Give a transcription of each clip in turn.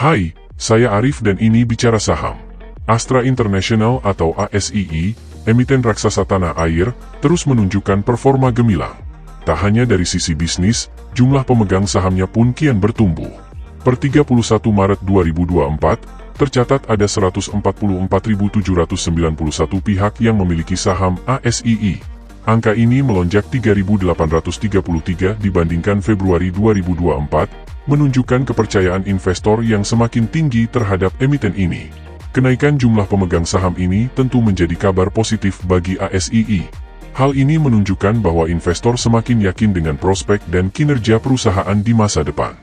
Hai, saya Arif dan ini Bicara Saham. Astra International atau ASII, emiten raksasa tanah air, terus menunjukkan performa gemilang. Tak hanya dari sisi bisnis, jumlah pemegang sahamnya pun kian bertumbuh. Per 31 Maret 2024, tercatat ada 144.791 pihak yang memiliki saham ASII. Angka ini melonjak 3.833 dibandingkan Februari 2024, menunjukkan kepercayaan investor yang semakin tinggi terhadap emiten ini. Kenaikan jumlah pemegang saham ini tentu menjadi kabar positif bagi ASII. Hal ini menunjukkan bahwa investor semakin yakin dengan prospek dan kinerja perusahaan di masa depan.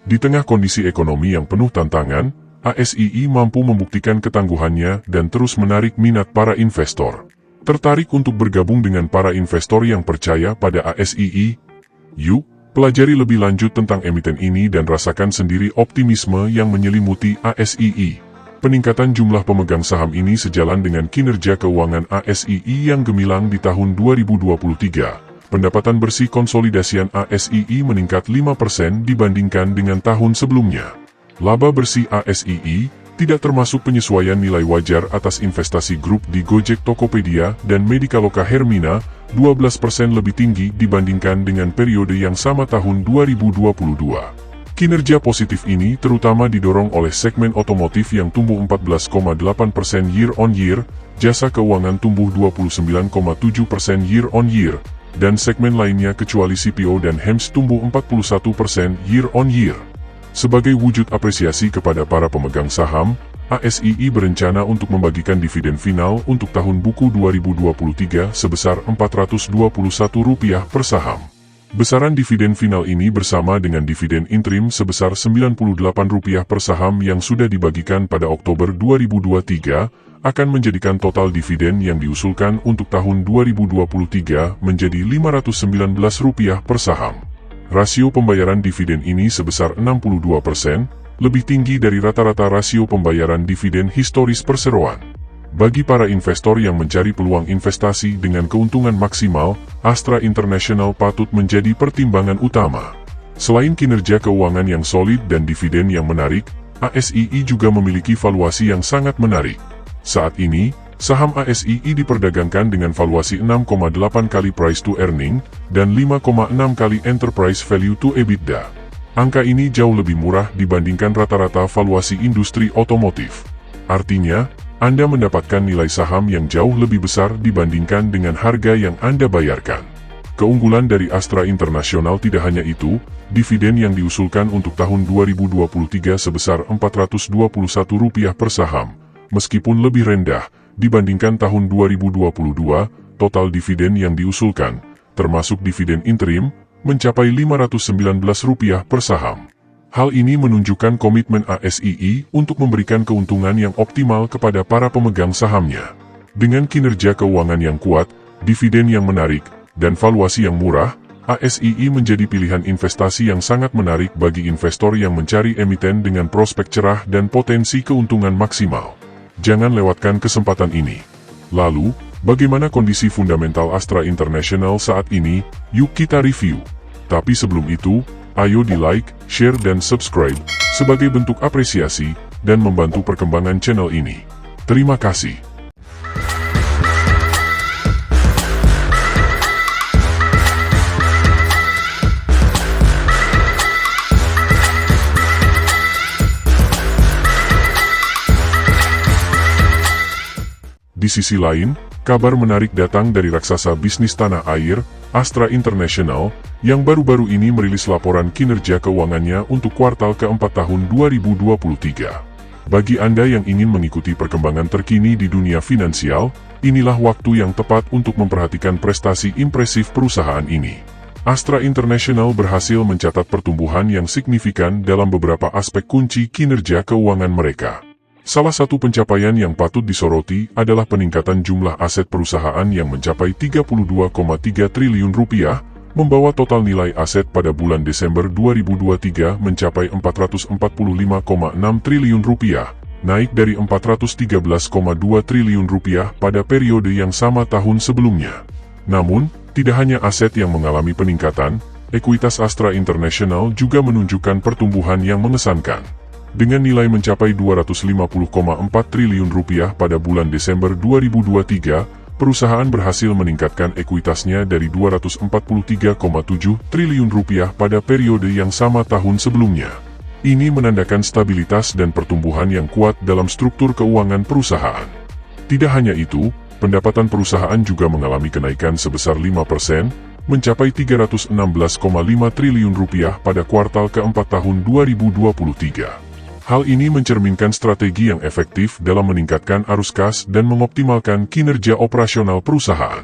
Di tengah kondisi ekonomi yang penuh tantangan, ASII mampu membuktikan ketangguhannya dan terus menarik minat para investor. Tertarik untuk bergabung dengan para investor yang percaya pada ASII? Yuk, pelajari lebih lanjut tentang emiten ini dan rasakan sendiri optimisme yang menyelimuti ASII. Peningkatan jumlah pemegang saham ini sejalan dengan kinerja keuangan ASII yang gemilang di tahun 2023. Pendapatan bersih konsolidasian ASII meningkat 5% dibandingkan dengan tahun sebelumnya. Laba bersih ASII tidak termasuk penyesuaian nilai wajar atas investasi grup di Gojek Tokopedia dan Medikaloka Hermina, 12% lebih tinggi dibandingkan dengan periode yang sama tahun 2022. Kinerja positif ini terutama didorong oleh segmen otomotif yang tumbuh 14,8% year-on-year, jasa keuangan tumbuh 29,7% year-on-year, dan segmen lainnya kecuali CPO dan HEMS tumbuh 41% year-on-year. Sebagai wujud apresiasi kepada para pemegang saham, ASII berencana untuk membagikan dividen final untuk tahun buku 2023 sebesar Rp421 per saham. Besaran dividen final ini bersama dengan dividen interim sebesar Rp98 per saham yang sudah dibagikan pada Oktober 2023, akan menjadikan total dividen yang diusulkan untuk tahun 2023 menjadi Rp519 per saham. Rasio pembayaran dividen ini sebesar 62%, lebih tinggi dari rata-rata rasio pembayaran dividen historis perseroan. Bagi para investor yang mencari peluang investasi dengan keuntungan maksimal, Astra International patut menjadi pertimbangan utama. Selain kinerja keuangan yang solid dan dividen yang menarik, ASII juga memiliki valuasi yang sangat menarik. Saat ini, saham ASII diperdagangkan dengan valuasi 6,8 kali price to earning dan 5,6 kali enterprise value to EBITDA. Angka ini jauh lebih murah dibandingkan rata-rata valuasi industri otomotif. Artinya, Anda mendapatkan nilai saham yang jauh lebih besar dibandingkan dengan harga yang Anda bayarkan. Keunggulan dari Astra International tidak hanya itu, dividen yang diusulkan untuk tahun 2023 sebesar Rp421 per saham, meskipun lebih rendah dibandingkan tahun 2022, total dividen yang diusulkan, termasuk dividen interim, mencapai Rp519 per saham. Hal ini menunjukkan komitmen ASII untuk memberikan keuntungan yang optimal kepada para pemegang sahamnya. Dengan kinerja keuangan yang kuat, dividen yang menarik, dan valuasi yang murah, ASII menjadi pilihan investasi yang sangat menarik bagi investor yang mencari emiten dengan prospek cerah dan potensi keuntungan maksimal. Jangan lewatkan kesempatan ini. Lalu, bagaimana kondisi fundamental Astra International saat ini? Yuk kita review. Tapi sebelum itu, ayo di like, share dan subscribe, sebagai bentuk apresiasi, dan membantu perkembangan channel ini. Terima kasih. Di sisi lain, kabar menarik datang dari raksasa bisnis tanah air, Astra International, yang baru-baru ini merilis laporan kinerja keuangannya untuk kuartal keempat tahun 2023. Bagi Anda yang ingin mengikuti perkembangan terkini di dunia finansial, inilah waktu yang tepat untuk memperhatikan prestasi impresif perusahaan ini. Astra International berhasil mencatat pertumbuhan yang signifikan dalam beberapa aspek kunci kinerja keuangan mereka. Salah satu pencapaian yang patut disoroti adalah peningkatan jumlah aset perusahaan yang mencapai Rp32,3 triliun, membawa total nilai aset pada bulan Desember 2023 mencapai Rp445,6 triliun, naik dari Rp413,2 triliun pada periode yang sama tahun sebelumnya. Namun, tidak hanya aset yang mengalami peningkatan, ekuitas Astra International juga menunjukkan pertumbuhan yang mengesankan. Dengan nilai mencapai Rp250,4 triliun pada bulan Desember 2023, perusahaan berhasil meningkatkan ekuitasnya dari Rp243,7 triliun pada periode yang sama tahun sebelumnya. Ini menandakan stabilitas dan pertumbuhan yang kuat dalam struktur keuangan perusahaan. Tidak hanya itu, pendapatan perusahaan juga mengalami kenaikan sebesar 5%, mencapai Rp316,5 triliun pada kuartal keempat tahun 2023. Hal ini mencerminkan strategi yang efektif dalam meningkatkan arus kas dan mengoptimalkan kinerja operasional perusahaan.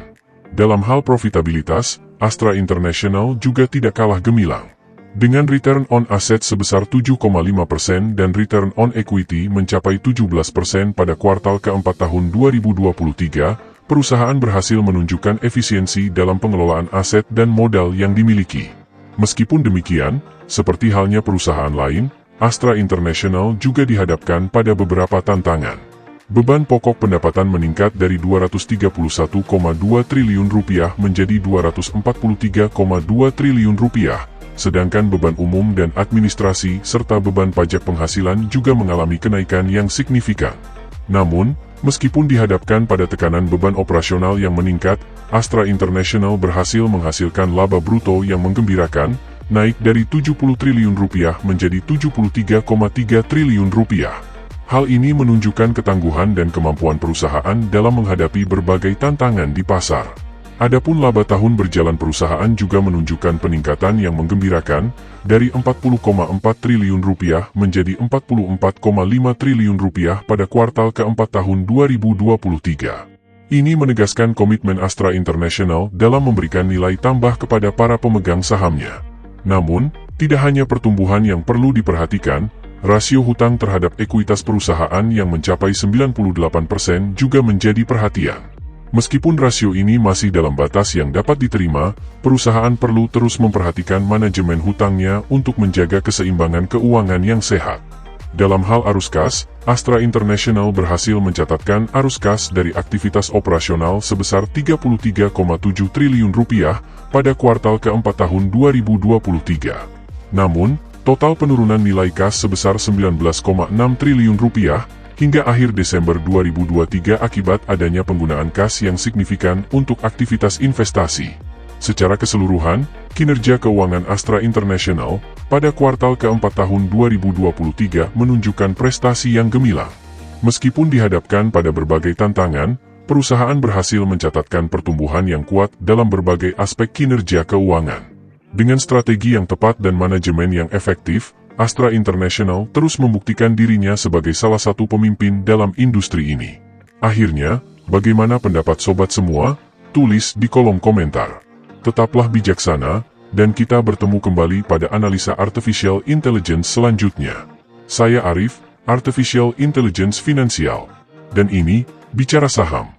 Dalam hal profitabilitas, Astra International juga tidak kalah gemilang. Dengan return on asset sebesar 7,5% dan return on equity mencapai 17% pada kuartal keempat tahun 2023, perusahaan berhasil menunjukkan efisiensi dalam pengelolaan aset dan modal yang dimiliki. Meskipun demikian, seperti halnya perusahaan lain, Astra International juga dihadapkan pada beberapa tantangan. Beban pokok pendapatan meningkat dari Rp231,2 triliun menjadi Rp243,2 triliun, sedangkan beban umum dan administrasi serta beban pajak penghasilan juga mengalami kenaikan yang signifikan. Namun, meskipun dihadapkan pada tekanan beban operasional yang meningkat, Astra International berhasil menghasilkan laba bruto yang menggembirakan, naik dari Rp70 triliun menjadi Rp73,3 triliun. Hal ini menunjukkan ketangguhan dan kemampuan perusahaan dalam menghadapi berbagai tantangan di pasar. Adapun laba tahun berjalan perusahaan juga menunjukkan peningkatan yang menggembirakan, dari Rp40,4 triliun menjadi Rp44,5 triliun pada kuartal keempat tahun 2023. Ini menegaskan komitmen Astra International dalam memberikan nilai tambah kepada para pemegang sahamnya. Namun, tidak hanya pertumbuhan yang perlu diperhatikan, rasio hutang terhadap ekuitas perusahaan yang mencapai 98% juga menjadi perhatian. Meskipun rasio ini masih dalam batas yang dapat diterima, perusahaan perlu terus memperhatikan manajemen hutangnya untuk menjaga keseimbangan keuangan yang sehat. Dalam hal arus kas, Astra International berhasil mencatatkan arus kas dari aktivitas operasional sebesar Rp33,7 triliun pada kuartal keempat tahun 2023. Namun, total penurunan nilai kas sebesar Rp19,6 triliun hingga akhir Desember 2023 akibat adanya penggunaan kas yang signifikan untuk aktivitas investasi. Secara keseluruhan, kinerja keuangan Astra International pada kuartal keempat tahun 2023 menunjukkan prestasi yang gemilang. Meskipun dihadapkan pada berbagai tantangan, perusahaan berhasil mencatatkan pertumbuhan yang kuat dalam berbagai aspek kinerja keuangan. Dengan strategi yang tepat dan manajemen yang efektif, Astra International terus membuktikan dirinya sebagai salah satu pemimpin dalam industri ini. Akhirnya, bagaimana pendapat sobat semua? Tulis di kolom komentar. Tetaplah bijaksana, dan kita bertemu kembali pada analisa Artificial Intelligence selanjutnya. Saya Arif, Artificial Intelligence Finansial. Dan ini, Bicara Saham.